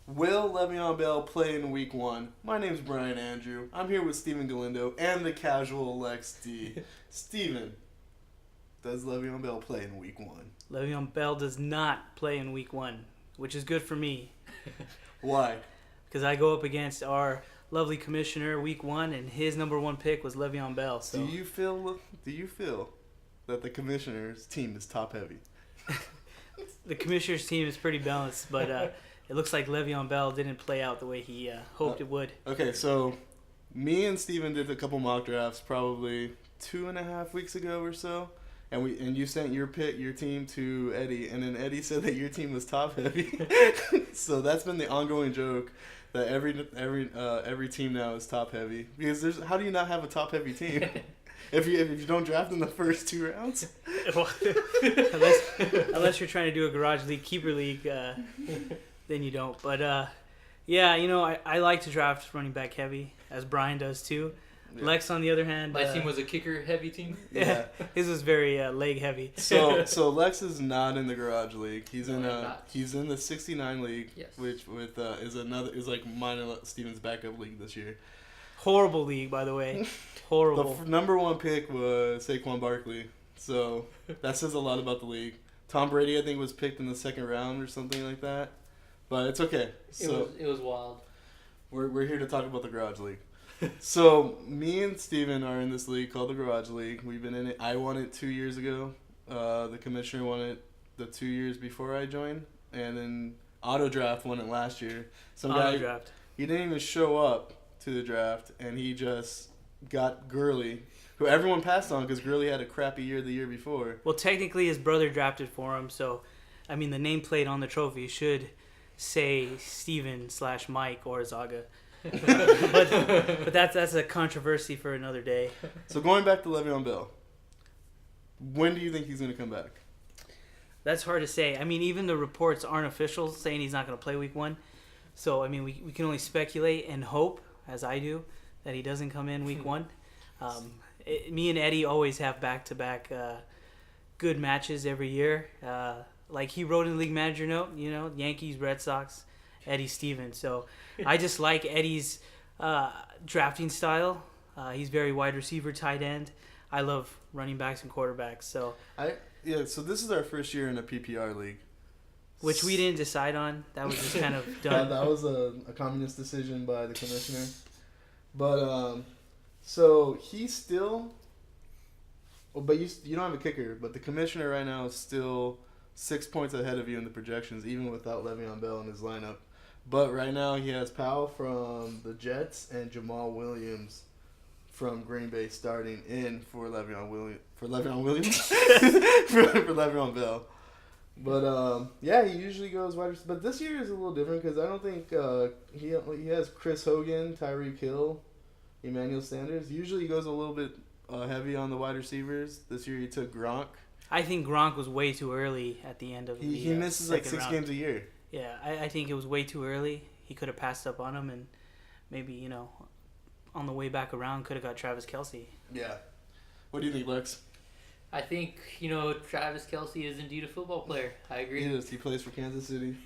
Will Le'Veon Bell play in Week 1? My name's Brian Andrew. I'm here with Steven Galindo and the casual Lex D. Steven, does Le'Veon Bell play in Week 1? Le'Veon Bell does not play in Week 1, which is good for me. Why? Because I go up against our lovely commissioner Week 1, and his number one pick was Le'Veon Bell. So. Do you feel that the commissioner's team is top heavy? The commissioner's team is pretty balanced, but it looks like Le'Veon Bell didn't play out the way he hoped it would. Okay, so me and Steven did a couple mock drafts probably 2.5 weeks ago or so. And you sent your team to Eddie, and then Eddie said that your team was top heavy. So that's been the ongoing joke that every team now is top heavy, because how do you not have a top heavy team if you don't draft in the first 2 rounds? unless you're trying to do a garage league, keeper league, then you don't. But yeah, I like to draft running back heavy, as Brian does too. Yeah. Lex, on the other hand, my team was a kicker heavy team. Yeah, his was very leg heavy. So Lex is not in the garage league. He's in the 69 league, yes. which is like mine and Steven's backup league this year. Horrible league, by the way. Horrible. The number 1 pick was Saquon Barkley, so that says a lot about the league. Tom Brady, I think, was picked in the 2nd round or something like that, but it's okay. So it was wild. We're here to talk about the garage league. So me and Steven are in this league called the Garage League. We've been in it. I won it 2 years ago. The commissioner won it the 2 years before I joined, and then Auto Draft won it last year. Draft. He didn't even show up to the draft, and he just got Gurley, who everyone passed on because Gurley had a crappy year the year before. Well, technically his brother drafted for him, so I mean the nameplate on the trophy should say Steven/Mike or Zaga. but that's a controversy for another day. So going back to Le'Veon Bell, when do you think he's going to come back? That's hard to say. I mean, even the reports aren't official saying he's not going to play Week 1. So, I mean, we can only speculate and hope, as I do, that he doesn't come in Week 1. Me and Eddie always have back-to-back good matches every year. Like he wrote in the league manager note, Yankees, Red Sox, Eddie Stevens. So I just like Eddie's drafting style. He's very wide receiver, tight end. I love running backs and quarterbacks. So so this is our first year in a PPR league, which we didn't decide on. That was just kind of done. That was a communist decision by the commissioner. But so he's still. Well, but you don't have a kicker. But the commissioner right now is still 6 points ahead of you in the projections, even without Le'Veon Bell in his lineup. But right now he has Powell from the Jets and Jamal Williams from Green Bay starting in for Le'Veon Bell. But he usually goes wide receiver. But this year is a little different because I don't think he has Chris Hogan, Tyreek Hill, Emmanuel Sanders. Usually he goes a little bit heavy on the wide receivers. This year he took Gronk. I think Gronk was way too early at the end of the He misses like 6 round. games a year. Yeah, I think it was way too early. He could have passed up on him and maybe, on the way back around could have got Travis Kelce. Yeah. What do you think, Lex? I think, Travis Kelce is indeed a football player. I agree. He is. He plays for Kansas City.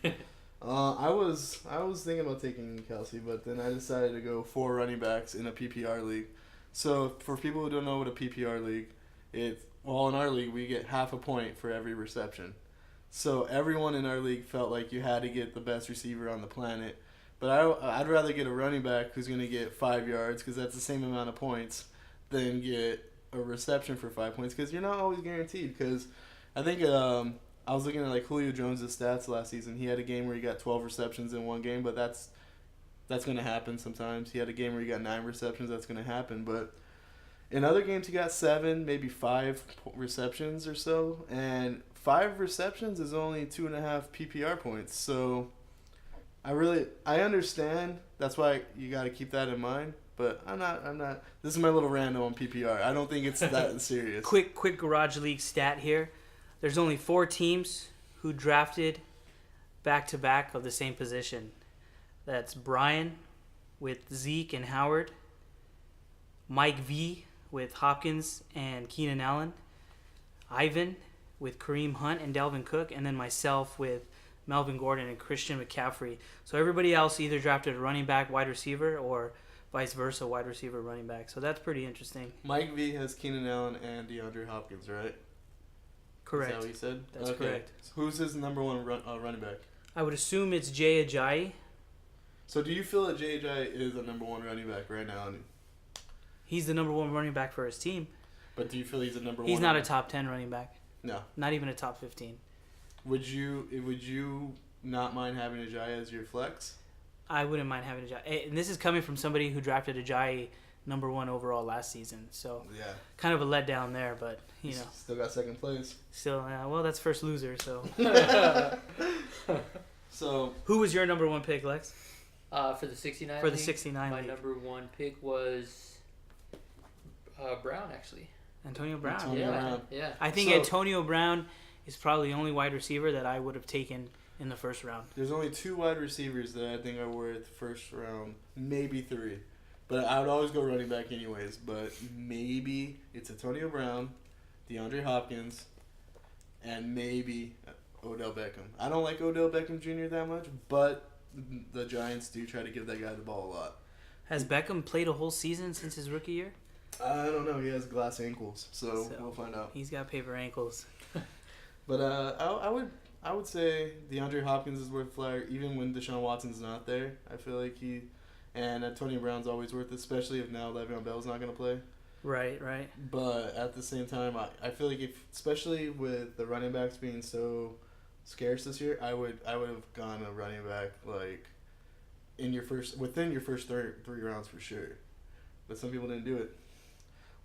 I was thinking about taking Kelce, but then I decided to go 4 running backs in a PPR league. So for people who don't know what a PPR league, in our league, we get half a point for every reception. So everyone in our league felt like you had to get the best receiver on the planet. But I'd rather get a running back who's going to get 5 yards because that's the same amount of points than get a reception for 5 points because you're not always guaranteed. Because I think I was looking at like Julio Jones' stats last season. He had a game where he got 12 receptions in one game, but that's going to happen sometimes. He had a game where he got 9 receptions. That's going to happen. But in other games, he got 7, maybe 5 receptions or so. And 5 receptions is only 2.5 PPR points. So I understand. That's why you got to keep that in mind. But I'm not. This is my little random on PPR. I don't think it's that serious. Quick garage league stat here. There's only 4 teams who drafted back-to-back of the same position. That's Brian with Zeke and Howard, Mike V with Hopkins and Keenan Allen, Ivan with Kareem Hunt and Dalvin Cook, and then myself with Melvin Gordon, and Christian McCaffrey. So everybody else either drafted a running back, wide receiver, or vice versa, wide receiver, running back. So that's pretty interesting. Mike V has Keenan Allen and DeAndre Hopkins, right? Correct. Is that what he said? That's correct. So who's his number one running back? I would assume it's Jay Ajayi. So do you feel that J.J. is a number one running back right now? He's the number one running back for his team. But do you feel he's a number one? He's not a top 10 running back. No. Not even a top 15. Would you not mind having Ajayi as your flex? I wouldn't mind having Ajayi. And this is coming from somebody who drafted Ajayi number 1 overall last season. So yeah, kind of a letdown there, but you know. Still got second place. Still, well, that's first loser, so. So who was your number 1 pick, Lex? For the 69 For the league, 69 my league. number 1 pick was Brown, actually. Antonio Brown. Antonio Brown. Yeah. I think So- Antonio Brown is probably the only wide receiver that I would have taken in the first round. there's only 2 wide receivers that I think are worth first round, maybe 3. But I would always go running back anyways. But maybe it's Antonio Brown, DeAndre Hopkins, and maybe Odell Beckham. I don't like Odell Beckham Jr. that much, but the Giants do try to give that guy the ball a lot. Has Beckham played a whole season since his rookie year? I don't know. He has glass ankles, so we'll find out. He's got paper ankles. But I would say DeAndre Hopkins is worth a flyer even when Deshaun Watson's not there. I feel like and Antonio Brown's always worth it, especially if now Le'Veon Bell's not going to play. Right. But at the same time, I feel like especially with the running backs being so scarce this year, I would have gone a running back like within your first three rounds for sure. But some people didn't do it.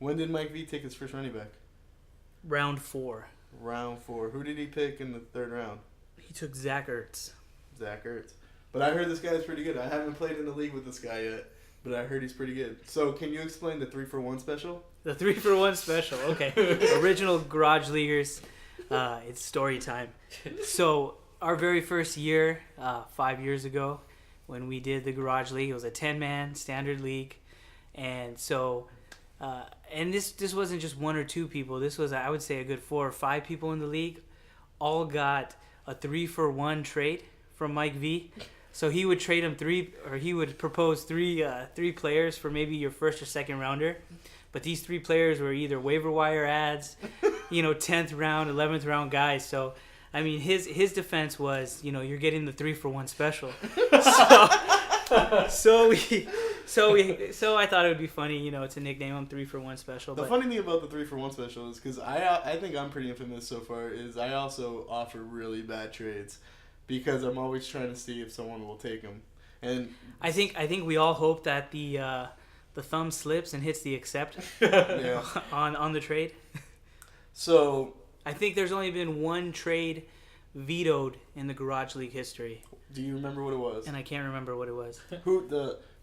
When did Mike V take his first running back? Round 4. Round 4. Who did he pick in the third round? He took Zach Ertz. Zach Ertz. But I heard this guy's pretty good. I haven't played in the league with this guy yet, but I heard he's pretty good. So can you explain the 3-for-1 special? The 3-for-1 special. Okay. Original Garage Leaguers. It's story time. So our very first year, 5 years ago, when we did the Garage League, it was a 10-man standard league. And so, and this wasn't just 1 or 2 people. This was, I would say, a good 4 or 5 people in the league. All got a 3-for-1 trade from Mike V. So he would trade him he would propose three players for maybe your first or second rounder. But these 3 players were either waiver wire ads, 10th round, 11th round guys. So, I mean, his defense was, you're getting the 3-for-1 special. So I thought it would be funny, to nickname him 3-for-1 special. The funny thing about the 3-for-1 special is because I think I'm pretty infamous so far is I also offer really bad trades because I'm always trying to see if someone will take them. And I think we all hope that the thumb slips and hits the accept yeah. on the trade. So I think there's only been 1 trade vetoed in the Garage League history. do you remember what it was? And I can't remember what it was.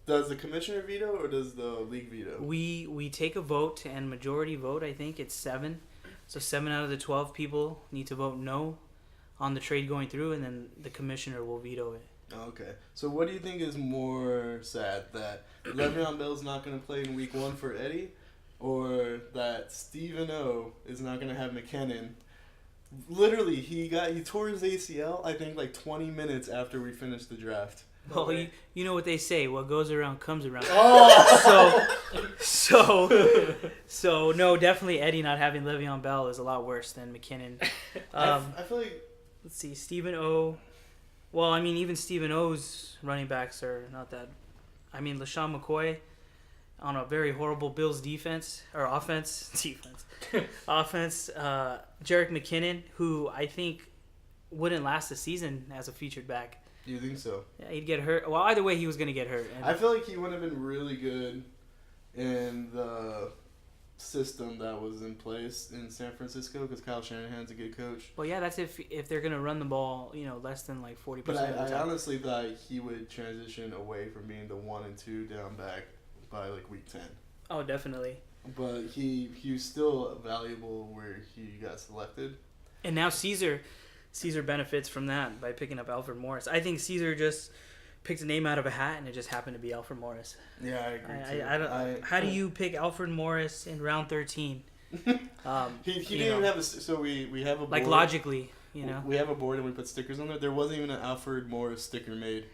Does the commissioner veto or does the league veto? We take a vote, and majority vote, I think it's 7. So 7 out of the 12 people need to vote no on the trade going through, and then the commissioner will veto it. Okay. So what do you think is more sad, that Le'Veon Bell's not going to play in week 1 for Eddie, or that Stephen O is not going to have McKinnon? Literally, he tore his ACL, I think, like 20 minutes after we finished the draft. No well, you know what they say, what goes around comes around. Oh! So no, definitely Eddie not having Le'Veon Bell is a lot worse than McKinnon. I feel like... Let's see, Stephen O. Well, I mean, even Stephen O's running backs are not that... I mean, LaShawn McCoy on a very horrible Bills offense. Offense. Jerick McKinnon, who I think wouldn't last the season as a featured back. Do you think so? Yeah, he'd get hurt. Well, either way, he was going to get hurt. And I feel like he would have been really good in the system that was in place in San Francisco because Kyle Shanahan's a good coach. Well, yeah, that's if they're going to run the ball, less than like 40% But of the I time. honestly thought he would transition away from being the 1 and 2 down back by like week 10. Oh, definitely. But he was still valuable where he got selected. And now Caesar benefits from that by picking up Alfred Morris. I think Caesar just picked a name out of a hat, and it just happened to be Alfred Morris. Yeah, I agree too. How do you pick Alfred Morris in round 13? He didn't even have a... So we have a board. Like logically. You know, we have a board and we put stickers on there. There wasn't even an Alfred Morris sticker made.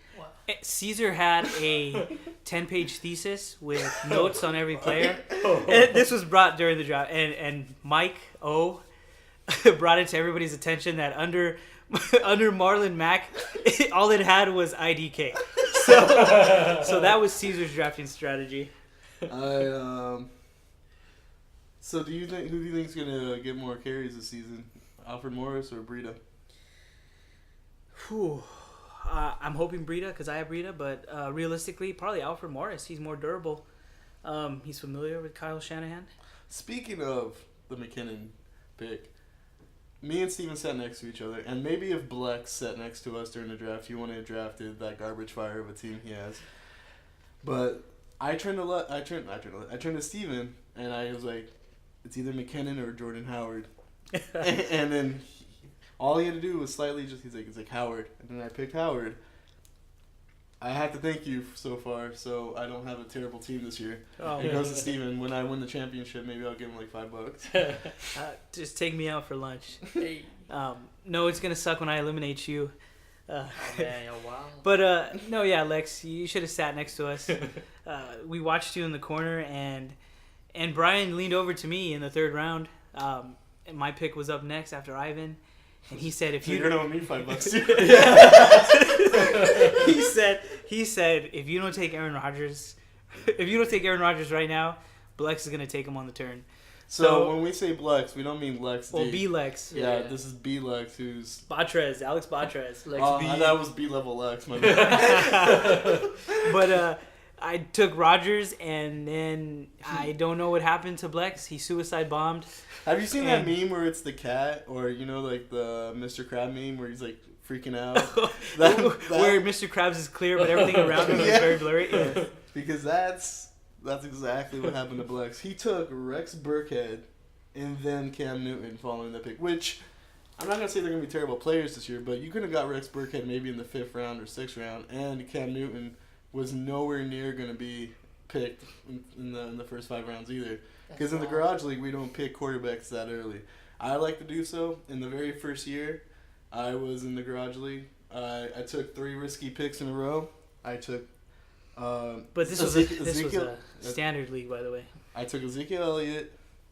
Caesar had a 10-page thesis with notes on every player. And this was brought during the draft, and Mike O brought it to everybody's attention that under Marlon Mack, all it had was IDK. So that was Caesar's drafting strategy. So who do you think is gonna get more carries this season, Alfred Morris or Breida? Whew. I'm hoping Breida because I have Breida, but realistically, probably Alfred Morris. He's more durable. He's familiar with Kyle Shanahan. Speaking of the McKinnon pick, me and Steven sat next to each other, and maybe if Blex sat next to us during the draft, he wouldn't have drafted that garbage fire of a team he has. But I turned to Steven, and I was like, it's either McKinnon or Jordan Howard. And then all he had to do was slightly he's like Howard. And then I picked Howard. I have to thank you so far, so I don't have a terrible team this year. Oh. It goes to Steven. When I win the championship, maybe I'll give him like $5. Just take me out for lunch. No, it's going to suck when I eliminate you. Oh, man, wow. But, no, yeah, Lex, you should have sat next to us. We watched you in the corner, and Brian leaned over to me in the third round. And my pick was up next after Ivan. And he said, "If you're gonna owe me $5 too." he said, if you don't take Aaron Rodgers right now, Blex is gonna take him on the turn. So when we say Blex, we don't mean Lex. Well, B Lex. Yeah, this is B Lex, who's Alex Batrez. That was B level Lex. My bad. But I took Rodgers, and then I don't know what happened to Blex. He suicide bombed. Have you seen that meme where it's the cat, or like the Mr. Crab meme where he's like freaking out? Where Mr. Krabs is clear, but everything around him is very blurry. Yeah. Because that's exactly what happened to Blex. He took Rex Burkhead and then Cam Newton following the pick, which I'm not going to say they're going to be terrible players this year, but you could have got Rex Burkhead maybe in the 5th round or 6th round, and Cam Newton was nowhere near going to be picked in the first 5 rounds either. Because in the Garage League, we don't pick quarterbacks that early. I like to do so. In the very first year I was in the Garage League, I took 3 risky picks in a row. I took... but this was a standard league, by the way. I took Ezekiel Elliott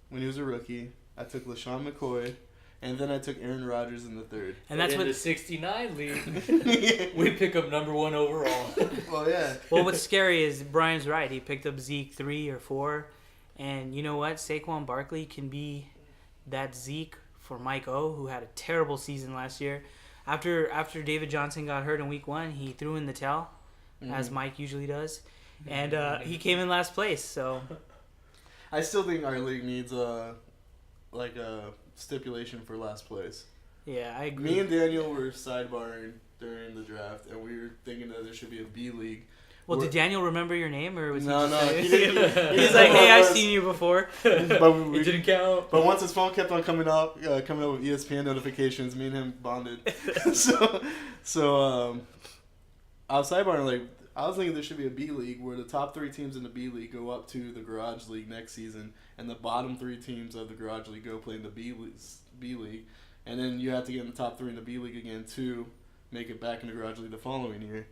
when he was a rookie. I took LaShawn McCoy. And then I took Aaron Rodgers in the 3rd. And that's in the 69 league, we pick up number 1 overall. Well, yeah. Well, what's scary is Brian's right. He picked up Zeke 3 or 4. And you know what? Saquon Barkley can be that Zeke for Mike O, who had a terrible season last year. After David Johnson got hurt in week 1, he threw in the towel, as Mike usually does. And he came in last place. So I still think our league needs a stipulation for last place. Yeah, I agree. Me and Daniel were sidebarring during the draft, and we were thinking that there should be a B league. Well, did Daniel remember your name, or was he no? He didn't. He's like, "Hey, I've seen you before." But it didn't count. But once his phone kept on coming up with ESPN notifications, me and him bonded. so I was sidebarring I was thinking there should be a B league where the top 3 teams in the B league go up to the Garage League next season, and the bottom 3 teams of the Garage League go play in the B league, and then you have to get in the top 3 in the B league again to make it back in the Garage League the following year.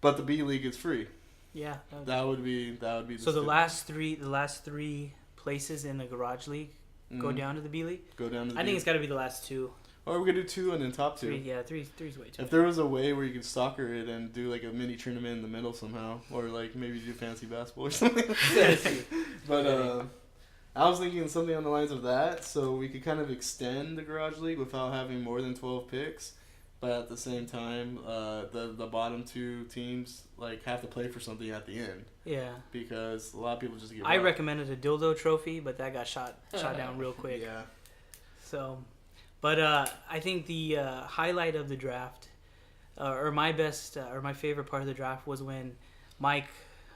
But the B league is free. Yeah, that would be. So the last three places in the Garage League go down to the B league. I think it's got to be the last 2. Or we could do 2 and then top 2. 3, yeah, three's way too. If there was a way where you could soccer it and do like a mini tournament in the middle somehow, or like maybe do fancy basketball or something. But I was thinking something on the lines of that, so we could kind of extend the Garage League without having more than 12 picks. But at the same time, the bottom 2 teams have to play for something at the end. Yeah. Because a lot of people just give up. I recommended a dildo trophy, but that got shot down real quick. Yeah. So, but I think the highlight of the draft, or my favorite part of the draft was when Mike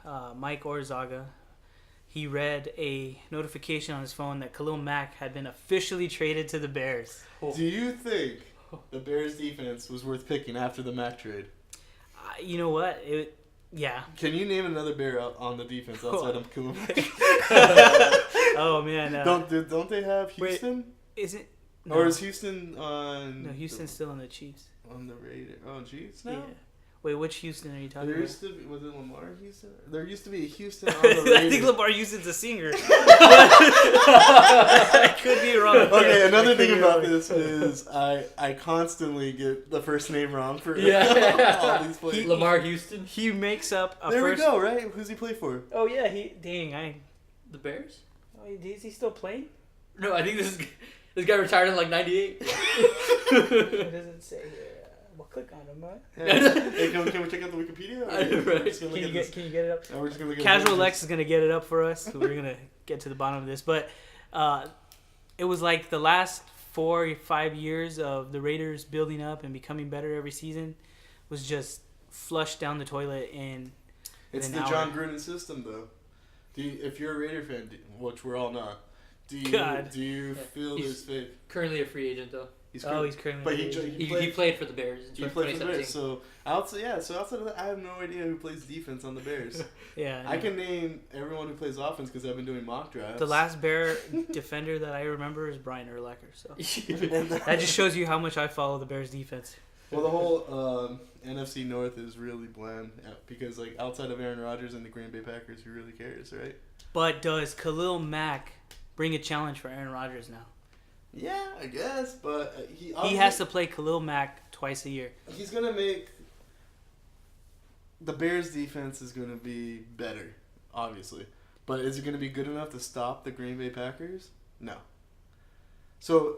Orzaga, he read a notification on his phone that Khalil Mack had been officially traded to the Bears. Do you think the Bears defense was worth picking after the Mack trade? You know what? Yeah. Can you name another Bear on the defense outside of Khalil Mack? Oh man. Don't they have Houston? Wait, is it? No. Or is Houston on? No, Houston's still on the Chiefs. On the Raiders. Oh, Chiefs now. Yeah. Wait, which Houston are you talking There about? used to be, was it Lamar Houston? There used to be a Houston on the Raiders. I think Lamar Houston's a singer. I could be wrong. Okay, I another could thing be about wrong. this is I constantly get the first name wrong for Yeah. all these players. Lamar Houston, He makes up a There first. we go, right? Who's he play for? Oh yeah, the Bears. Oh, is he still playing? No, I think this guy retired in like '98. It doesn't say here. Well, click on him, right? Hey, can we check out the Wikipedia? Or I know, we're right. just gonna look at this? Can you get it up? No, we're just gonna look at Casual the Lex is gonna get it up for us. We're gonna get to the bottom of this, but it was like the last 4 or 5 years of the Raiders building up and becoming better every season was just flushed down the toilet in It's an the hour. John Gruden system, though. If you're a Raider fan, which we're all not, do you feel He's this faith? currently a free agent though. He's currently. But free he agent. He played for the Bears in He played for the 2017. Bears, so outside of that, I have no idea who plays defense on the Bears. Yeah, I can name everyone who plays offense because I've been doing mock drafts. The last Bear defender that I remember is Brian Urlacher. So And that just shows you how much I follow the Bears defense. well, the whole NFC North is really bland because like outside of Aaron Rodgers and the Green Bay Packers, who really cares, right? But does Khalil Mack bring a challenge for Aaron Rodgers now? Yeah, I guess, but He has to play Khalil Mack twice a year. He's gonna make the Bears' defense is gonna be better, obviously, but is it gonna be good enough to stop the Green Bay Packers? No. So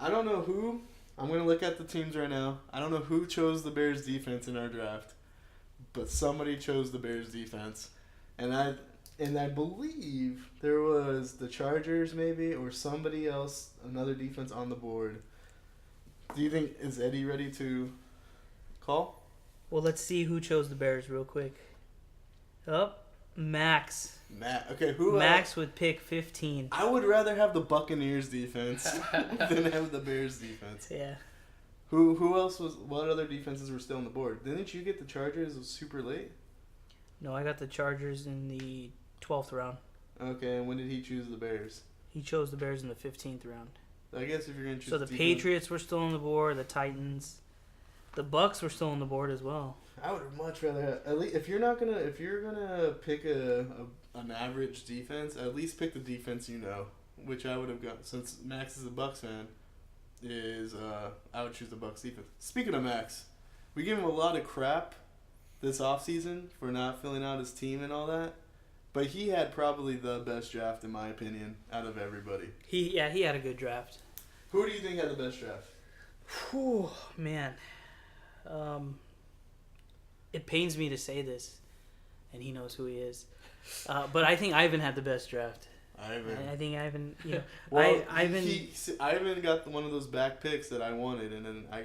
I don't know who. I'm gonna look at the teams right now. I don't know who chose the Bears' defense in our draft, but somebody chose the Bears' defense, and I believe there was the Chargers maybe or somebody else, another defense on the board. Do you think, is Eddie ready to call? Well, let's see who chose the Bears real quick. Max. Matt. Okay, who? Max would pick 15. I would rather have the Buccaneers defense than have the Bears defense. Yeah. Who else was? What other defenses were still on the board? Didn't you get the Chargers super late? No, I got the Chargers in the 12th round. Okay, and when did he choose the Bears? He chose the Bears in the 15th round. I guess if you're gonna choose. So the defense, Patriots were still on the board. The Titans, the Bucks were still on the board as well. I would much rather have, at least if you're gonna pick an average defense, at least pick the defense you know, which I would have got since Max is a Bucks fan. I would choose the Bucks defense. Speaking of Max, we gave him a lot of crap this offseason for not filling out his team and all that, but he had probably the best draft in my opinion out of everybody. He had a good draft. Who do you think had the best draft? Whew, man. It pains me to say this, and he knows who he is. But I think Ivan had the best draft. Ivan. I think Ivan, Well, Ivan Ivan got one of those back picks that I wanted, and then I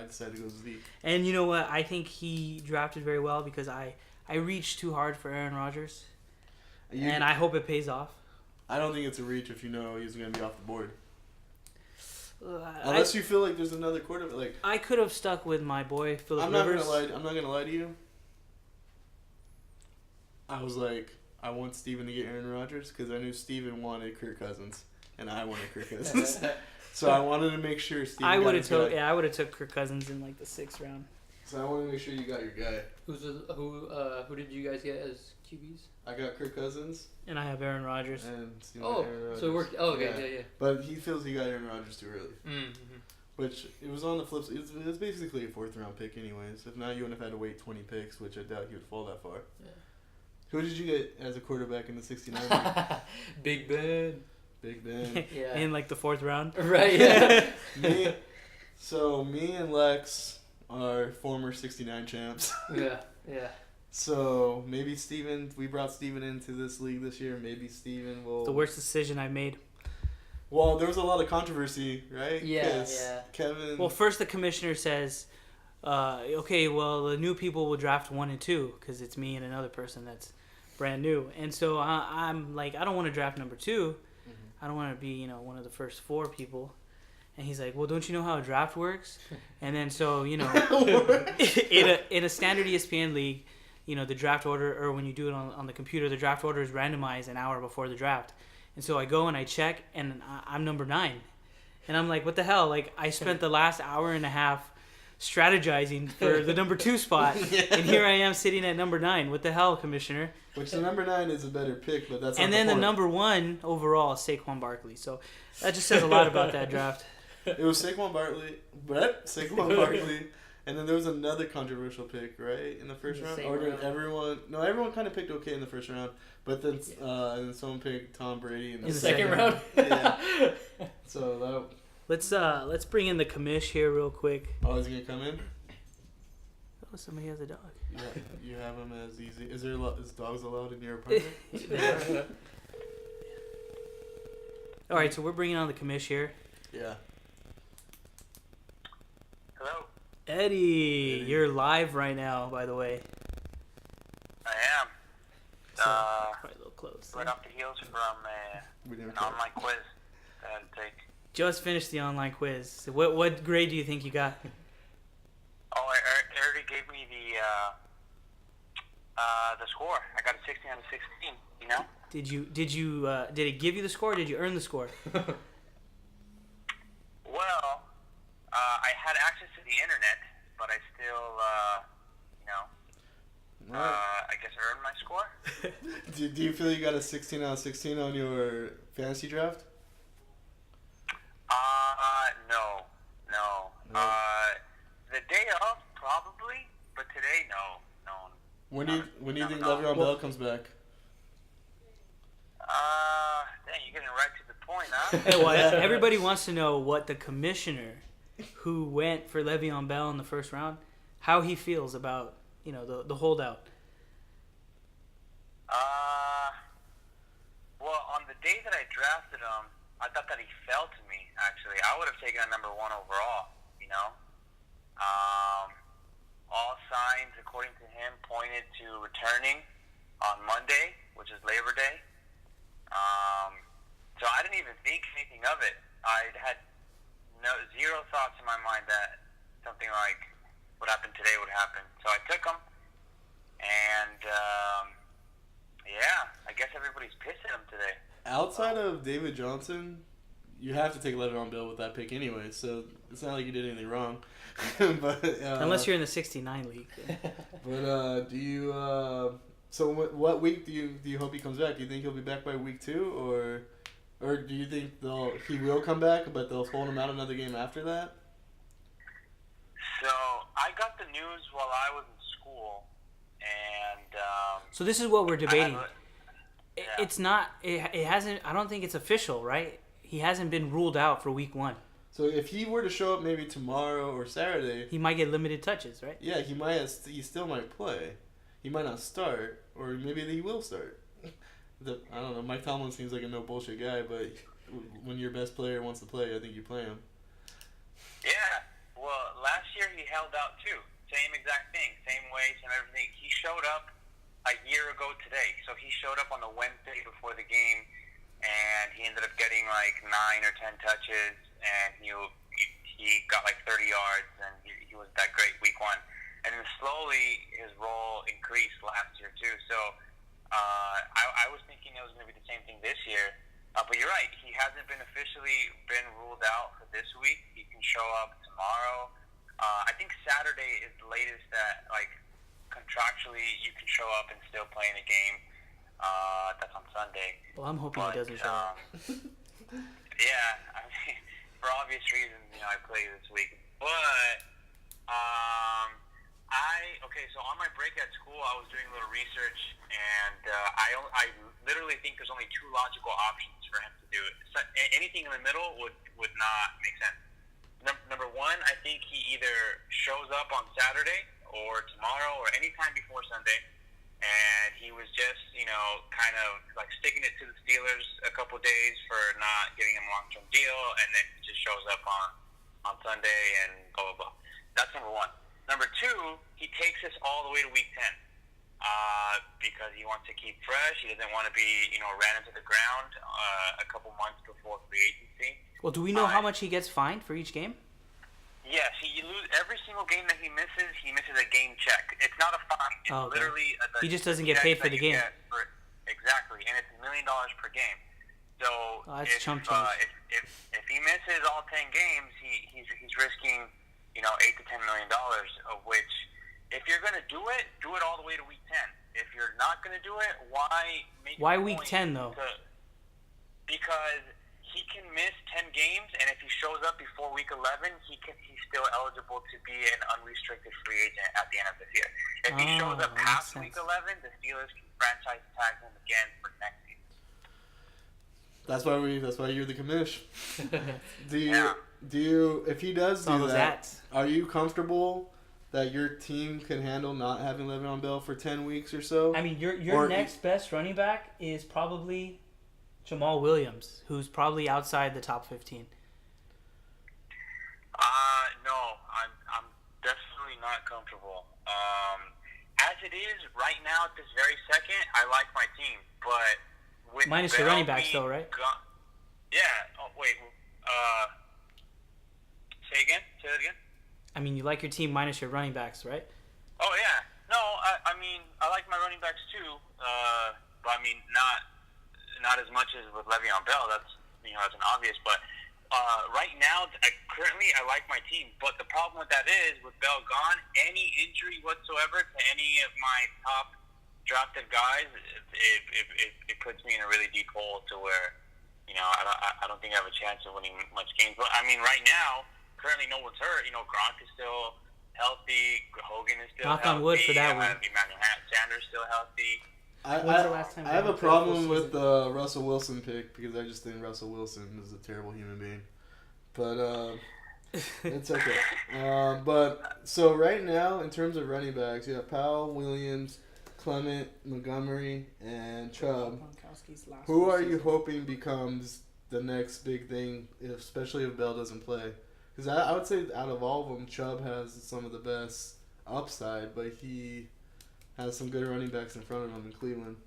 decided to go Zeke. And you know what? I think he drafted very well because I reached too hard for Aaron Rodgers, and I hope it pays off. I don't think it's a reach if you know he's going to be off the board. Unless you feel like there's another quarterback. Like I could have stuck with my boy Philip I'm not Rivers. gonna lie to you. I was like, I want Steven to get Aaron Rodgers because I knew Steven wanted Kirk Cousins, and I wanted Kirk Cousins. So I wanted to make sure Steven. I would have took Kirk Cousins in like the 6th round. So I wanted to make sure you got your guy. Who did you guys get as QBs? I got Kirk Cousins. And I have Aaron Rodgers. And Steven got Aaron Rodgers. So it worked. Oh, okay, yeah. But he feels he got Aaron Rodgers too early. Mm-hmm. Which, it was on the flip side. It was basically a 4th round pick anyways. If not, you wouldn't have had to wait 20 picks, which I doubt he would fall that far. Yeah. Who did you get as a quarterback in the 69? Big Ben. Big Ben. Yeah. In like the 4th round. Right, yeah. Me and Lex are former 69 champs. Yeah. So maybe we brought Steven into this league this year. Maybe Steven will... The worst decision I made. Well, there was a lot of controversy, right? Yeah. Kevin... Well, first the commissioner says, okay, well, the new people will draft 1 and 2 because it's me and another person that's brand new. And so I'm like, I don't want to draft number 2. I don't want to be, one of the first 4 people. And he's like, well, don't you know how a draft works? And then so, in a standard ESPN league, the draft order, or when you do it on the computer, the draft order is randomized an hour before the draft. And so I go and I check, and I'm number 9. And I'm like, what the hell? Like, I spent the last hour and a half strategizing for the number 2 spot, and here I am sitting at number 9. What the hell, Commissioner? Which the number 9 is a better pick, but that's not And then the point. number 1 overall is Saquon Barkley. So that just says a lot about that draft. It was Saquon Barkley, and then there was another controversial pick, right, in the first round? Or did everyone... No, everyone kind of picked okay in the first round, but then and then someone picked Tom Brady in the second round. Yeah. So Let's bring in the commish here real quick. Oh, is he going to come in? Oh, somebody has a dog. Yeah, you have him as easy. Is dogs allowed in your apartment? All right, so we're bringing on the commish here. Yeah. Hello. Eddie, you're live right now, by the way. I am. So, probably a little close. Right off the heels from an online quiz that I had to take. Just finished the online quiz. So what grade do you think you got? Oh, it already gave me the score. I got a 16 out of 16. You know. Did it give you the score? Or did you earn the score? Well, I had access to the internet, but I still, I guess earned my score. Do you feel you got a 16 out of 16 on your fantasy draft? No. The day of, probably, but today, no. When do you think Le'Veon Bell comes back? Dang, you're getting right to the point, huh? Hey, well, everybody wants to know what the commissioner who went for Le'Veon Bell in the first round, how he feels about, the holdout. Well, on the day that I drafted him, I thought that he fell to me, actually. I would have taken a number 1 overall, All signs, according to him, pointed to returning on Monday, which is Labor Day. So I didn't even think anything of it. I had zero thoughts in my mind that something like what happened today would happen. So I took him, and I guess everybody's pissed at him today. Outside of David Johnson, you have to take Le'Veon Bell with that pick anyway, so it's not like you did anything wrong. But unless you're in the 69 league. But do you? So what week do you hope he comes back? Do you think he'll be back by week 2, or do you think he will come back, but they'll hold him out another game after that? So I got the news while I was in school, and so this is what we're debating. Yeah. It's not. It hasn't. I don't think it's official, right? He hasn't been ruled out for week 1. So if he were to show up maybe tomorrow or Saturday, he might get limited touches, right? Yeah, he still might play. He might not start, or maybe he will start. I don't know. Mike Tomlin seems like a no bullshit guy, but when your best player wants to play, I think you play him. Yeah. Well, last year he held out too. Same exact thing, same weights and everything. He showed up a year ago today. So he showed up on the Wednesday before the game, and he ended up getting like 9 or 10 touches, and he got like 30 yards, and he was that great week 1. And then slowly his role increased last year too. So I was thinking it was going to be the same thing this year. But you're right. He hasn't been officially ruled out for this week. He can show up tomorrow. I think Saturday is the latest that, like, contractually you can show up and still play in a game. That's on Sunday. Well, I'm hoping he doesn't show up. Yeah, I mean, for obvious reasons, I play this week. But, so on my break at school, I was doing a little research, and I literally think there's only 2 logical options for him to do it. So anything in the middle would not make sense. Number 1, I think he either shows up on Saturday or tomorrow or any time before Sunday, and he was just, kind of like sticking it to the Steelers a couple days for not getting him a long-term deal, and then he just shows up on Sunday and blah, blah, blah. That's number 1. Number 2, he takes us all the way to week 10 because he wants to keep fresh. He doesn't want to be, ran into the ground a couple months before free agency. Well, do we know how much he gets fined for each game? Yes, he loses every single game that he misses a game check. It's not a fine. It's literally he just doesn't get paid for the game. Exactly, and it's $1 million per game. So that's chump change. If he misses all 10 games, he's risking, $8 to $10 million, of which, if you're going to do it all the way to week 10. If you're not going to do it, why week 10 though? Because he can miss 10 games, and if he shows up before week 11, he's still eligible to be an unrestricted free agent at the end of this year. If he shows up past week 11, the Steelers can franchise tag him again for next season. That's why you're the commish. Do you if he does do that, are you comfortable that your team can handle not having Le'Veon Bell for 10 weeks or so? I mean, your next best running back is probably Jamal Williams, who's probably outside the top 15. No, I'm definitely not comfortable. As it is right now at this very second, I like my team, but with minus Bell your running backs though, right? Yeah. Oh wait. Say that again. I mean, you like your team minus your running backs, right? Oh yeah. No, I mean I like my running backs too. But I mean not as much as with Le'Veon Bell. That's that's an obvious. But right now, currently, I like my team. But the problem with that is, with Bell gone, any injury whatsoever to any of my top drafted guys, it puts me in a really deep hole to where I don't think I have a chance of winning much games. But I mean, right now, currently no one's hurt. Gronk is still healthy. Hogan is still Knock healthy. on wood for that one. Emmanuel Sanders still healthy. I have a problem with the Russell Wilson pick because I just think Russell Wilson is a terrible human being. But it's okay. But so right now, in terms of running backs, you have Powell, Williams, Clement, Montgomery, and Chubb. Who are you hoping becomes the next big thing, especially if Bell doesn't play? Because I would say out of all of them, Chubb has some of the best upside, but he has some good running backs in front of him in Cleveland.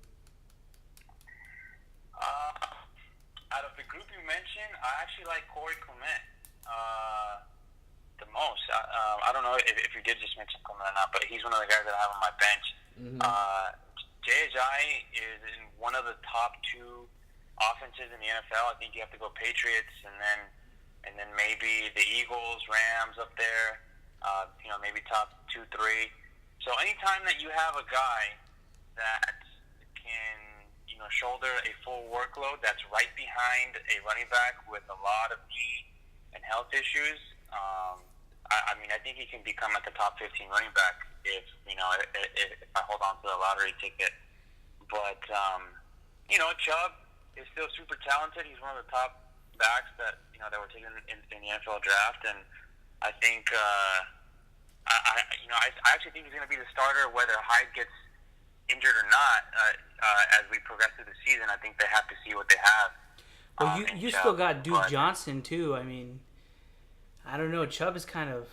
Out of the group you mentioned, I actually like Corey Clement the most. I don't know if you did just mention Clement or not, but he's one of the guys that I have on my bench. Mm-hmm. JHI is in one of the top two offenses in the NFL. I think you have to go Patriots and then maybe the Eagles, Rams up there. Maybe top 2, 3. So anytime that you have a guy that can, shoulder a full workload that's right behind a running back with a lot of knee and health issues, I think he can become at the top 15 running back if I hold on to the lottery ticket. But, Chubb is still super talented. He's one of the top backs that were taken in the NFL draft, and I think I actually think he's going to be the starter whether Hyde gets injured or not. As we progress through the season, I think they have to see what they have. Well, you still got Duke Johnson too. I mean, I don't know. Chubb is kind of.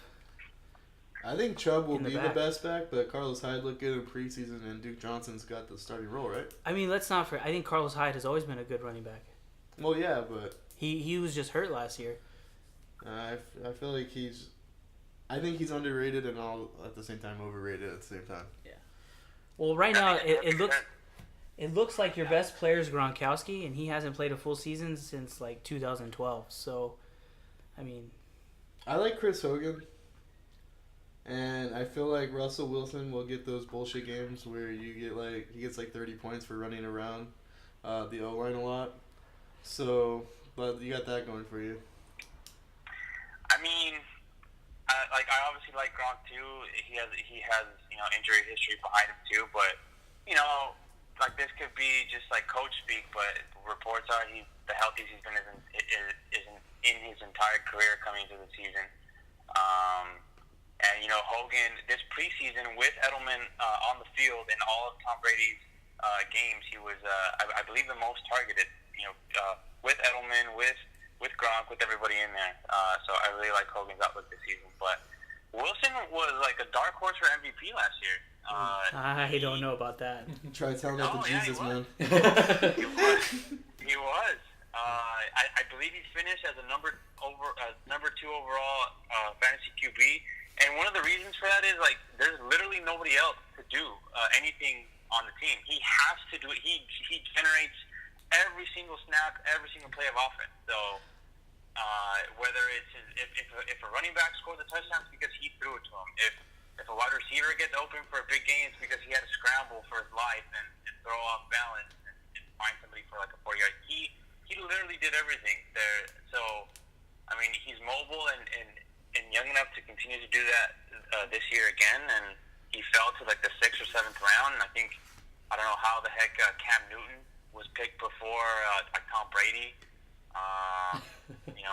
I think Chubb will be the best back, but Carlos Hyde looked good in preseason, and Duke Johnson's got the starting role, right? I mean, let's not forget. I think Carlos Hyde has always been a good running back. Well, yeah, but he was just hurt last year. I feel like I think he's underrated and all at the same time overrated at the same time. Yeah. Well, right now it looks like your best player is Gronkowski, and he hasn't played a full season since like 2012. So, I mean, I like Chris Hogan, and I feel like Russell Wilson will get those bullshit games where he gets 30 points for running around the O-line a lot. So, but you got that going for you. I mean, I obviously like Gronk too. He has injury history behind him too. But this could be just like coach speak. But reports are the healthiest he's been is in his entire career coming into the season. And Hogan this preseason with Edelman on the field in all of Tom Brady's games, he was I believe the most targeted. With Edelman, with Gronk, with everybody in there. So I really like Hogan's outlook this season. But Wilson was like a dark horse for MVP last year. I don't know about that. Try telling that to Jesus, man. He was. I believe he finished as a number 2 overall fantasy QB. And one of the reasons for that is there's literally nobody else to do anything on the team. He has to do it. He generates every single snap, every single play of offense. So Whether it's if a running back scores a touchdown, it's because he threw it to him. If a wide receiver gets open for a big gain, it's because he had to scramble for his life and throw off balance and find somebody for like a 40-yard. He literally did everything there. So, I mean, he's mobile and young enough to continue to do that this year again. And he fell to like the 6th or 7th round. And I don't know how the heck Cam Newton was picked before Tom Brady.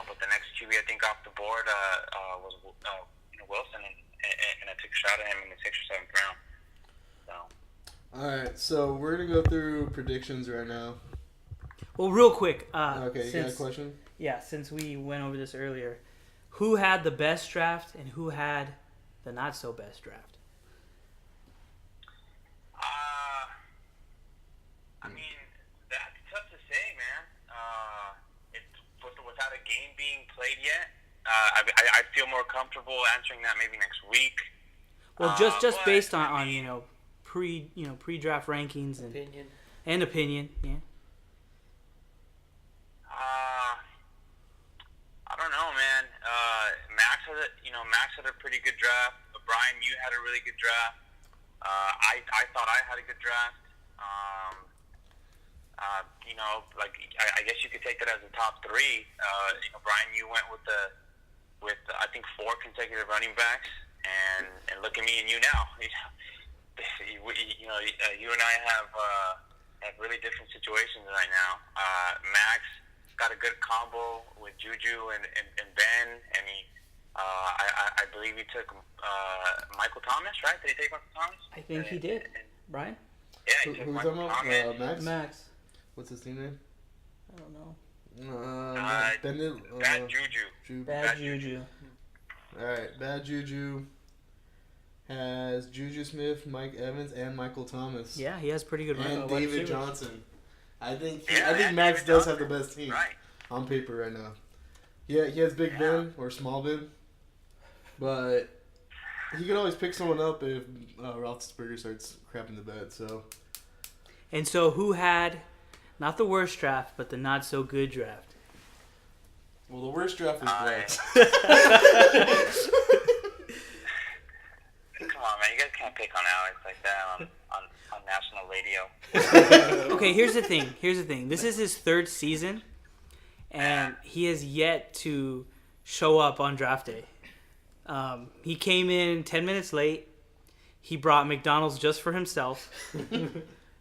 But the next QB I think off the board was Wilson, and I took a shot at him in the 6th or 7th round. So. All right, so we're gonna go through predictions right now. Well, real quick. Okay, you got a question? Yeah, since we went over this earlier, who had the best draft and who had the not so best draft? I mean, that's tough to say, man. Without a game being played yet, I feel more comfortable answering that maybe next week. Well, just based on pre-draft rankings and opinion, yeah. I don't know, man. Max had a pretty good draft. Brian, you had a really good draft. I thought I had a good draft. I guess you could take that as the top three. Brian, you went with I think 4 consecutive running backs, and look at me and you now. You and I have really different situations right now. Max got a good combo with Juju and Ben, and I believe he took Michael Thomas, right? Did he take Michael Thomas? I think he did. Brian? Yeah, he took Who's Michael Thomas. Max. What's his team name? I don't know. Bad Juju. Bad Juju. All right, Bad Juju has Juju Smith, Mike Evans, and Michael Thomas. Yeah, he has pretty good and running David Johnson. I think Yeah, Max David does Johnson. have the best team Right. on paper right now. Yeah, he has Big Ben or Small Ben, but he could always pick someone up if Roethlisberger starts crapping the bed. So. And so who had not the worst draft, but the not so good draft? Well, the worst draft is Black's. Come on, man. You guys can't pick on Alex like that on national radio. Okay, here's the thing. This is his 3rd season, and he has yet to show up on draft day. He came in 10 minutes late. He brought McDonald's just for himself.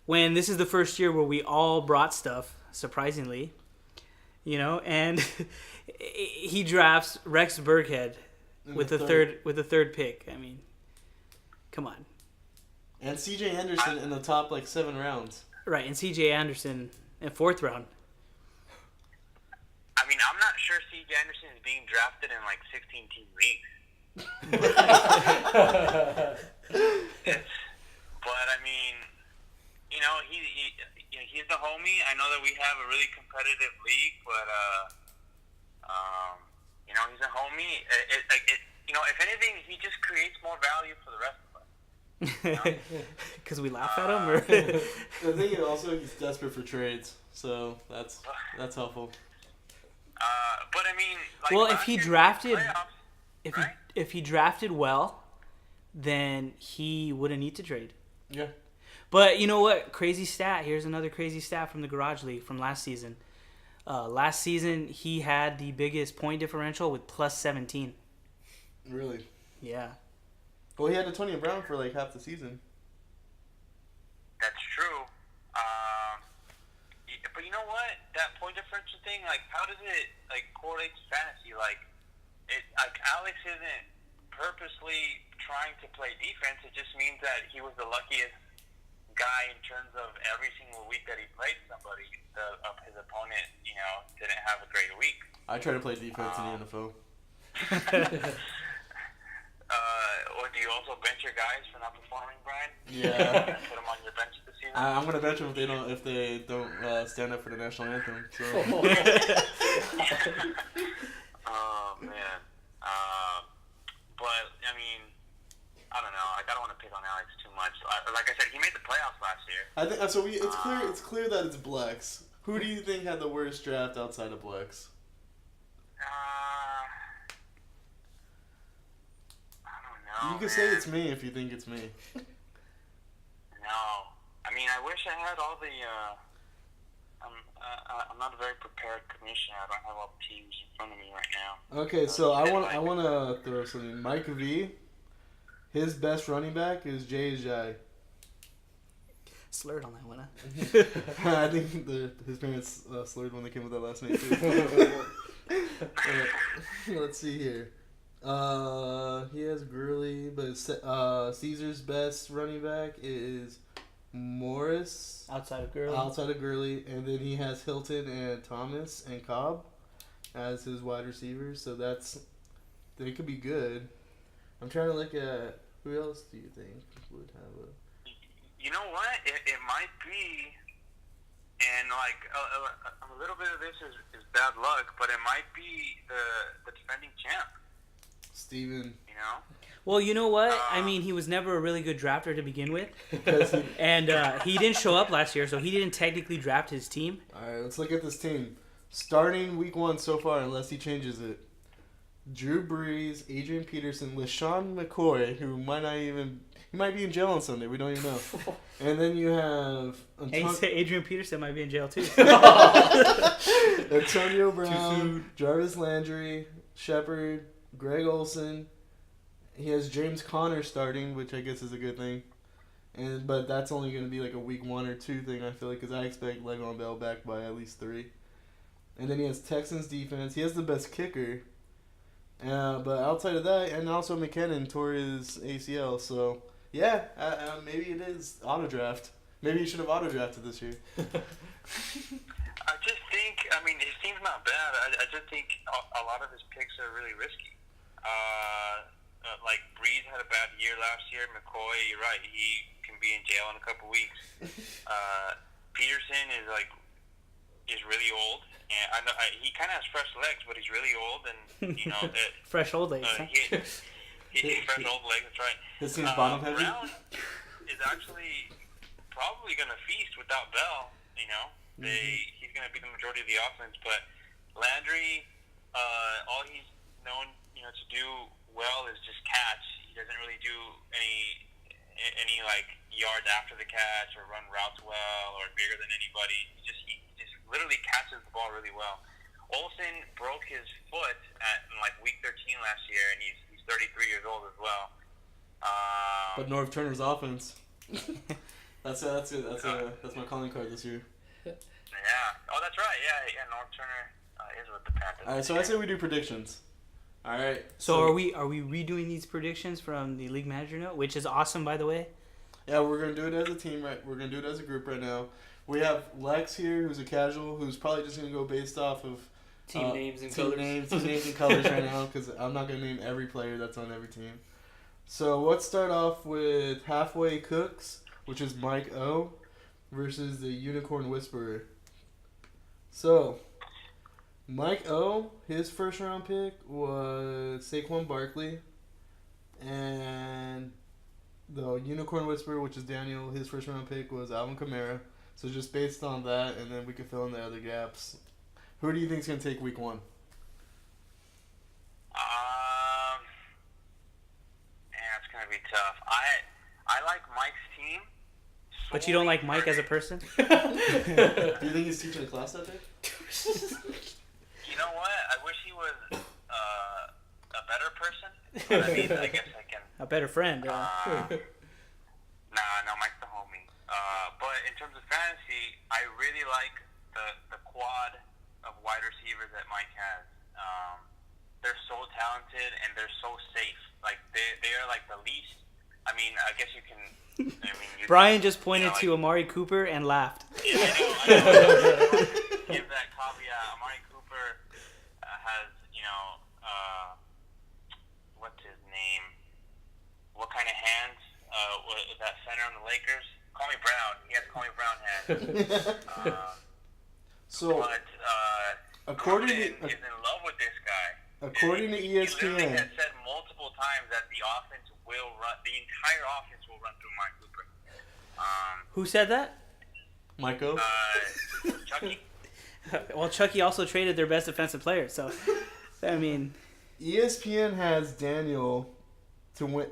When this is the first year where we all brought stuff, surprisingly. And he drafts Rex Burkhead with the third pick. I mean, come on. And C.J. Anderson in the top 7 rounds. Right, and C.J. Anderson in 4th round. I mean, I'm not sure C.J. Anderson is being drafted in 16-team leagues. But I mean, he's the homie. I know that we have a really competitive league, but he's a homie. If anything, he just creates more value for the rest of us. Because we laugh at him, or I think also he's desperate for trades, so that's helpful. But I mean, well, if he drafted, playoffs, if he drafted well, then he wouldn't need to trade. Yeah. But you know what? Crazy stat. Here's another crazy stat from the Garage League from last season. Last season, he had the biggest point differential with plus 17. Really? Yeah. Well, he had Antonio Brown for half the season. That's true. But you know what? That point differential thing, how does it correlate to fantasy? Alex isn't purposely trying to play defense. It just means that he was the luckiest guy in terms of every single week that he played somebody. His opponent, didn't have a great week. I try to play defense in the NFL. Or do you also bench your guys for not performing, Brian? Yeah. Put them on your bench this season? I'm gonna bench them if they don't stand up for the national anthem. So. Oh man. But I mean, I don't know. I don't want to pick on Alex too much. Like I said, he made the playoffs last year. I think so. It's clear that it's Blex. Who do you think had the worst draft outside of Blex? I don't know. You can say it's me if you think it's me. No. I mean, I wish I had all the. I'm not a very prepared commissioner. I don't have all the teams in front of me right now. Okay, so I want to throw something. Mike V, his best running back is Jay Ajay. Slurred on that one, huh? I think his parents slurred when they came with that last name too. Let's see here. He has Gurley, but Caesar's best running back is Morris. Outside of Gurley. And then he has Hilton and Thomas and Cobb as his wide receivers. So they could be good. I'm trying to look at who else do you think would have a. You know what? It might be, and like a little bit of this is bad luck, but it might be the defending champ. Steven. You know? Well, you know what? I mean, he was never a really good drafter to begin with. And he didn't show up last year, so he didn't technically draft his team. All right, let's look at this team. Starting week 1 so far, unless he changes it. Drew Brees, Adrian Peterson, LaShawn McCoy, who he might be in jail on Sunday. We don't even know. And then you have And you say Adrian Peterson might be in jail too. Antonio Brown, Jarvis Landry, Shepard, Greg Olson. He has James Conner starting, which I guess is a good thing. But that's only going to be like a week 1 or 2 thing, I feel like, because I expect Le'Veon Bell back by at least 3. And then he has Texans defense. He has the best kicker. But outside of that, and also McKinnon tore his ACL. So, yeah, maybe it is auto-draft. Maybe you should have auto-drafted this year. I just think, I mean, his team's not bad. I just think a lot of his picks are really risky. Like, Breeze had a bad year last year. McCoy, you're right, he can be in jail in a couple weeks. Peterson is really old. And I know he kind of has fresh legs, but he's really old, and you know fresh old legs. He's fresh old legs. That's right. This seems bottom heavy. Brown is actually probably going to feast without Bell. You know, he's going to be the majority of the offense. But Landry, all he's known, to do well is just catch. He doesn't really do any like yards after the catch or run routes well or bigger than anybody. He just literally catches the ball really well. Olsen broke his foot in like week 13 last year, and he's 33 years old as well. But Norv Turner's offense. That's my calling card this year. Yeah. Oh, that's right. Yeah. Norv Turner is with the Panthers. All right, so I say we do predictions. All right. So are we redoing these predictions from the league manager note, which is awesome, by the way? Yeah, we're gonna do it as a team, right? We're gonna do it as a group right now. We have Lex here, who's a casual, who's probably just going to go based off of team names and colors. Team names and colors right now, because I'm not going to name every player that's on every team. So let's start off with Halfway Cooks, which is Mike O, versus the Unicorn Whisperer. So, Mike O, his first round pick was Saquon Barkley, and the Unicorn Whisperer, which is Daniel, his first round pick was Alvin Kamara. So just based on that, and then we can fill in the other gaps. Who do you think is going to take week 1? It's going to be tough. I like Mike's team. But you don't like Mike as a person? Do you think he's teaching a class that day? You know what? I wish he was a better person. But I mean, I guess I can. A better friend. No, Mike's the homie. But in terms of fantasy, I really like the quad of wide receivers that Mike has. They're so talented and they're so safe. Like they are like the least. I mean, I guess you can. Brian just pointed to Amari Cooper and laughed. Yeah, I know. Give that caveat. Amari Cooper has, what's his name? What kind of hands? That center on the Lakers? Call me Brown. He has Call me Brown hands. According to is in love with this guy. According to ESPN, he literally has said multiple times that the offense will run. The entire offense will run through Amari Cooper. Who said that? Michael. Chucky. Well, Chucky also traded their best defensive player, so. I mean, ESPN has Daniel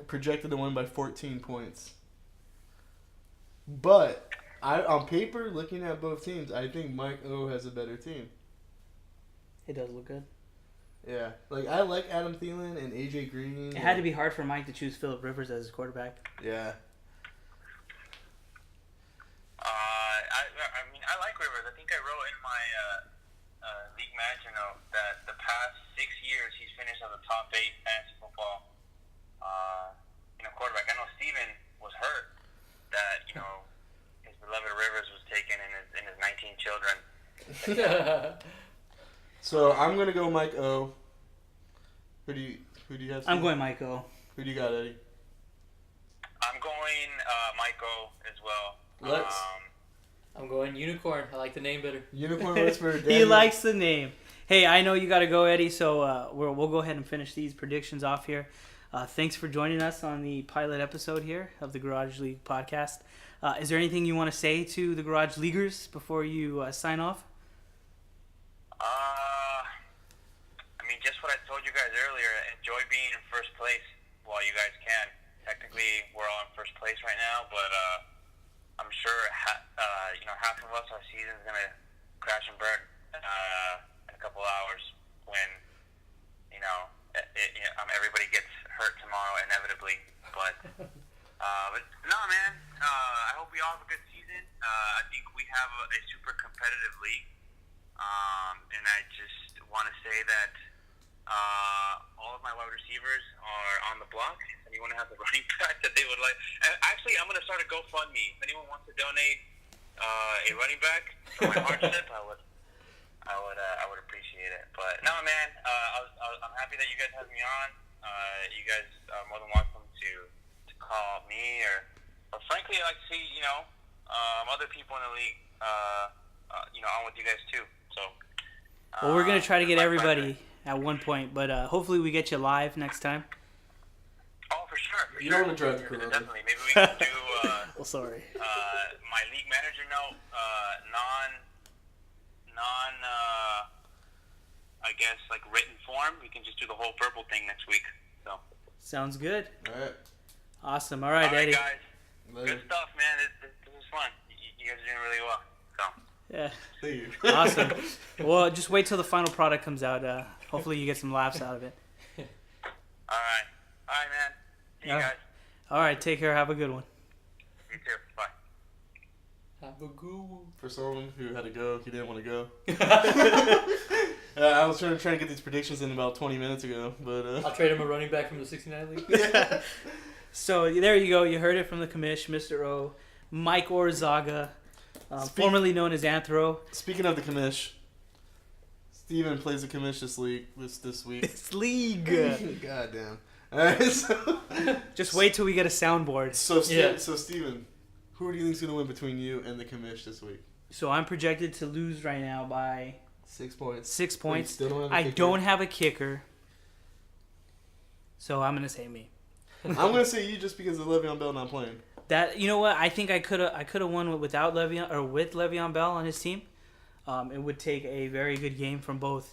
projected to win by 14 points. But on paper, looking at both teams, I think Mike O has a better team. it does look good. Yeah, like I like Adam Thielen and AJ Green. It had to be hard for Mike to choose Phillip Rivers as his quarterback. Yeah. I mean, I like Rivers. I think I wrote in my league manager note that the past 6 years he's finished as a top 8 fantasy football quarterback. I know Steven was hurt that his beloved Rivers was taken in his 19 children. So I'm gonna go Mike O. Who do you have? I'm going Mike O. Who do you got, Eddie? I'm going Mike O as well. Lex? I'm going Unicorn. I like the name better. Unicorn Whisperer. He likes the name. Hey, I know you got to go, Eddie, so we'll go ahead and finish these predictions off here. Thanks for joining us on the pilot episode here of the Garage League podcast. Is there anything you want to say to the Garage Leaguers before you sign off? I mean, just what I told you guys earlier. Enjoy being in first place while you guys can. Technically, we're all in first place right now, but I'm sure half of us, our season's gonna crash and burn in a couple hours when everybody gets hurt tomorrow inevitably. But no, man. I hope we all have a good season. I think we have a super competitive league, and I just want to say that all of my wide receivers are on the block. If anyone has a running back that they would like, actually, I'm going to start a GoFundMe. If anyone wants to donate a running back for my hardship, I would appreciate it. But no, man, I'm happy that you guys have me on. You guys are more than welcome to call me, or frankly, I like to see other people in the league on with you guys too. So. Well, we're gonna try to get everybody at one point, but hopefully we get you live next time. Oh, for sure. You don't want to drive the Corona. Definitely. Maybe we can do. Well, sorry. My league manager note, I guess like written form. We can just do the whole purple thing next week. So. Sounds good. All right. Awesome. All right, Eddie. Guys. Later. Good stuff, man. This was fun. You guys are doing really well. So. Yeah. Thank you. Awesome. Well, just wait till the final product comes out. Hopefully you get some laughs out of it. All right, man. See you guys. All right, take care. Have a good one. You too. Bye. Have a good one. For someone who had to go, he didn't want to go. I was trying to get these predictions in about 20 minutes ago, but I'll trade him a running back from the 69 league. yeah. So there you go. You heard it from the commish, Mr. O, Mike Orzaga, formerly known as Anthro. Speaking of the commish, Steven plays the commish this week. This league. God damn. All right, so Just wait till we get a soundboard. So Yeah. Steven, who do you think's gonna win between you and the commish this week? So I'm projected to lose right now by 6 points. 6 You points. still don't have a I kicker? don't have a kicker. So I'm gonna say me. I'm gonna say you just because of Le'Veon Bell not playing. That you know what? I think I could have won without Le'Veon or with Le'Veon Bell on his team. It would take a very good game from both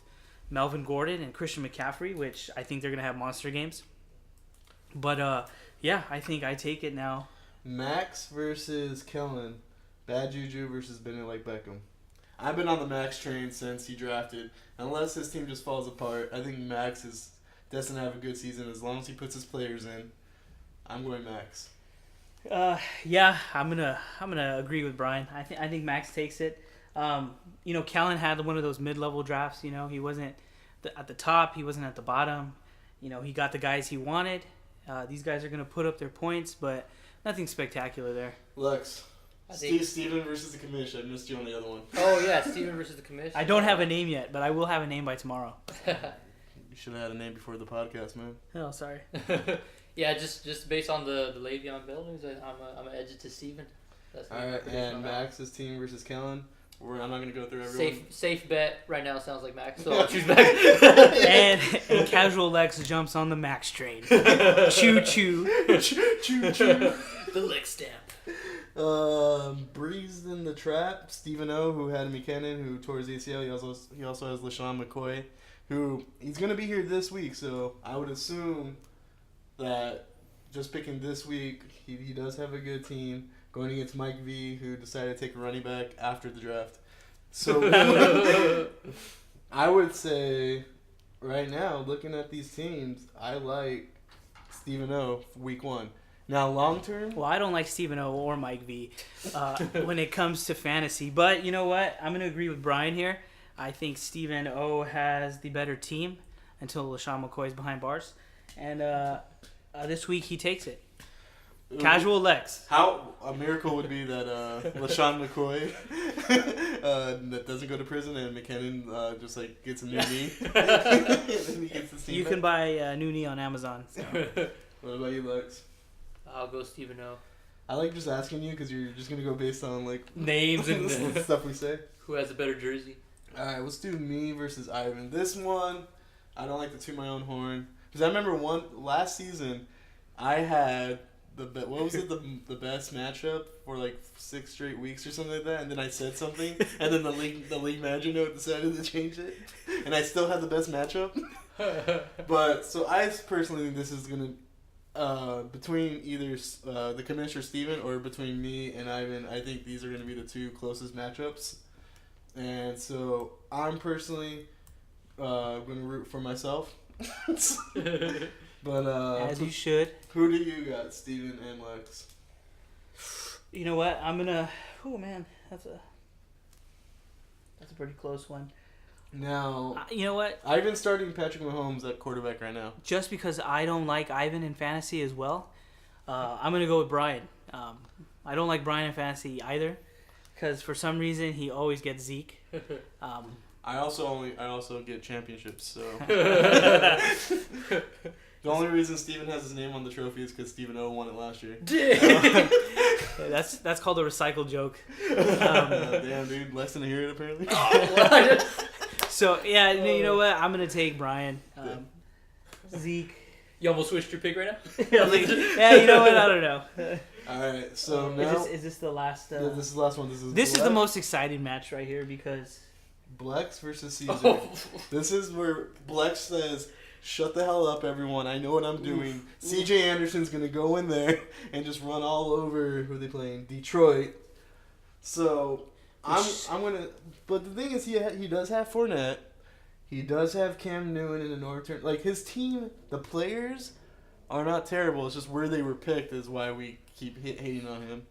Melvin Gordon and Christian McCaffrey, which I think they're gonna have monster games. But yeah, I think I take it now. Max versus Kellen. Bad Juju versus Bennett like Beckham. I've been on the Max train since he drafted. Unless his team just falls apart, I think Max is destined to have a good season as long as he puts his players in. I'm going Max. Yeah, I'm gonna agree with Brian. I think Max takes it. Kellen had one of those mid-level drafts. He wasn't at the top, he wasn't at the bottom. He got the guys he wanted. These guys are gonna put up their points, but nothing spectacular there. Lex. I think- Steven versus the commish. I missed you on the other one. Oh yeah, Steven versus the Commish. I don't have a name yet, but I will have a name by tomorrow. You should have had a name before the podcast, man. Oh, sorry. Yeah, just based on the Le'Veon Bell news, I'm gonna edge it to Steven. That's All right, and Max's team versus Kellen. I'm not going to go through everyone. Safe bet right now sounds like Max, so I'll choose Max. and casual Lex jumps on the Max train. Choo choo. Choo. The Lex stamp. Breezed in the trap. Stephen O, who had McKinnon, who tore his ACL. He also has LaShawn McCoy, who he's going to be here this week, so I would assume that just picking this week, he does have a good team going against Mike V, who decided to take a running back after the draft. So I would say right now, looking at these teams, I like Stephen O week 1. Now, long term? Well, I don't like Stephen O or Mike V when it comes to fantasy. But you know what? I'm going to agree with Brian here. I think Stephen O has the better team until LaShawn McCoy is behind bars. And this week he takes it. Casual Lex. How a miracle would be that LaShawn McCoy that doesn't go to prison and McKinnon just like gets a new knee. And then he gets the team You back. can buy a new knee on Amazon. So. What about you, Lex? I'll go Stephen O. I like just asking you because you're just gonna go based on like Names and stuff we say. who has a better jersey. All right, let's do me versus Ivan. This one, I don't like to toot my own horn because I remember last season, I had the best matchup for like 6 straight weeks or something like that, and then I said something, and then the league manager note decided to change it, and I still had the best matchup. But so I personally think this is gonna between either the Commish or Steven or between me and Ivan. I think these are gonna be the 2 closest matchups. And so I'm personally going to root for myself. But As you should. Who do you got, Steven and Lex? You know what? I'm going to... Oh, man. That's a pretty close one. Now, You know what? Ivan's starting Patrick Mahomes at quarterback right now. Just because I don't like Ivan in fantasy as well, I'm going to go with Brian. I don't like Brian in fantasy either. Because for some reason he always gets Zeke. I also get championships. So the only reason Steven has his name on the trophy is because Stephen O won it last year. That's called a recycled joke. Damn, dude, less than a year apparently. So yeah, you know what? I'm gonna take Brian. Zeke. You almost switched your pick right now? Yeah, you know what? I don't know. All right, so now Is this the last? this is the last one. This is the most exciting match right here because Blex versus Caesar. This is where Blex says, "Shut the hell up, everyone! I know what I'm doing." CJ Anderson's gonna go in there and just run all over who they playing, Detroit. So I'm gonna. But the thing is, he does have Fournette. He does have Cam Newton in the Northern. Like his team, the players are not terrible. It's just where they were picked is why we keep hating on him.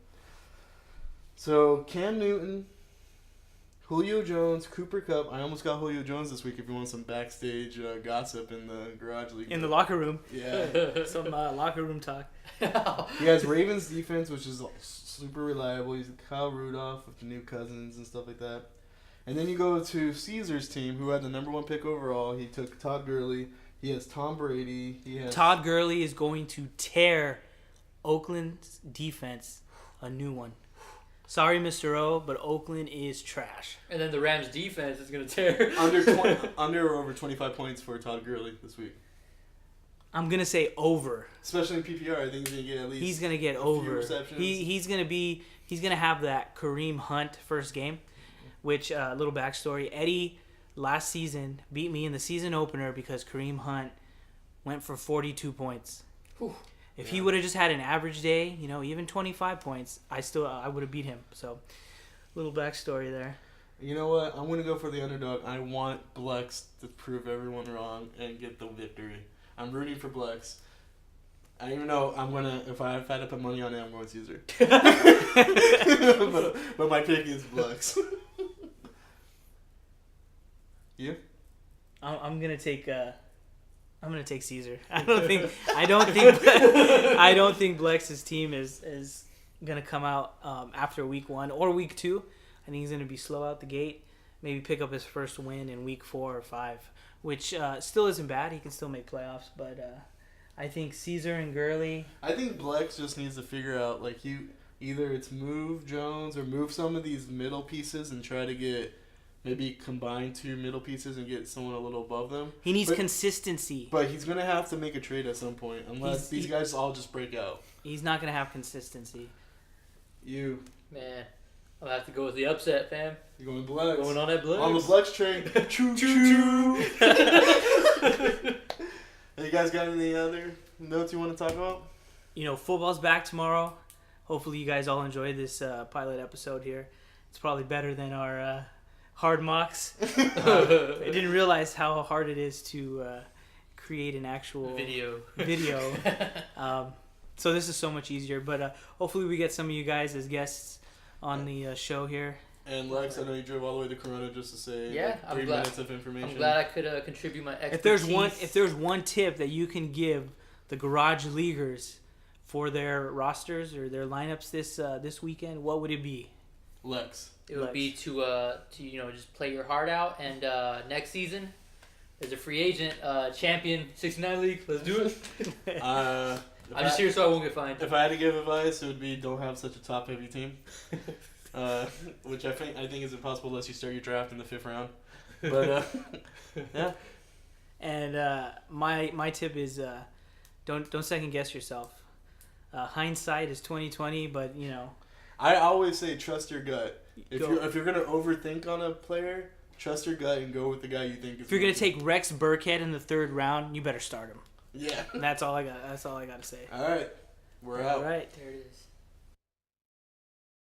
So Cam Newton, Julio Jones, Cooper Kupp. I almost got Julio Jones this week if you want some backstage gossip in the Garage League. in the locker room, Yeah. some locker room talk. He has Ravens defense, which is super reliable. He's Kyle Rudolph with the new Cousins and stuff like that. And then you go to Caesar's team, who had the number 1 pick overall. He took Todd Gurley. He has Tom Brady. He has Todd Gurley is going to tear Oakland's defense a new one. Sorry, Mr. O, but Oakland is trash. And then the Rams defense is going to tear. under or over 25 points for Todd Gurley this week. I'm gonna say over. Especially in PPR, I think he's gonna get at least. He's gonna get a over. few receptions. He's gonna have that Kareem Hunt first game, which little backstory. Eddie last season beat me in the season opener because Kareem Hunt went for 42 points. Whew. If he would have just had an average day, even 25 points, I would have beat him. So, little backstory there. You know what? I'm gonna go for the underdog. I want Blex to prove everyone wrong and get the victory. I'm rooting for Blex. I don't even know. If I had to put money on it, I'm going Caesar. but my pick is Blex. You? I'm gonna take Caesar. I don't think Blex's team is gonna come out after week 1 or week 2. I think he's gonna be slow out the gate. Maybe pick up his first win in week 4 or 5, which still isn't bad. He can still make playoffs, but I think Caesar and Gurley. I think Blex just needs to figure out either it's move Jones or move some of these middle pieces and try to get. Maybe combine 2 middle pieces and get someone a little above them. He needs consistency. But he's going to have to make a trade at some point, unless these guys all just break out. He's not going to have consistency. You. Man, I'll have to go with the upset, fam. You're going Blex. Going on that Blex. On the Blex train. Choo choo. You guys got any other notes you want to talk about? You know, football's back tomorrow. Hopefully you guys all enjoyed this pilot episode here. It's probably better than our hard mocks. I didn't realize how hard it is to create an actual video. So this is so much easier. But hopefully we get some of you guys as guests on the show here. And Lex, I know you drove all the way to Corona just to say Yeah, 3 minutes of information. I'm glad I could contribute my expertise. If there's one tip that you can give the Garage Leaguers for their rosters or their lineups this weekend, what would it be? Lex. It would be to just play your heart out, and next season as a free agent, champion 69 league. Let's do it. I'm just here so I won't get fined. If I had to give advice, it would be don't have such a top-heavy team, which I think is impossible unless you start your draft in the 5th round. But yeah. And my tip is don't second guess yourself. Hindsight is 20/20, but you know. I always say trust your gut. If Go. you're gonna overthink on a player, trust your gut and go with the guy you think is. If you're gonna take Rex Burkhead in the 3rd round, you better start him. Yeah. That's all I got. That's all I got to say. All right. We're out. All right. There it is.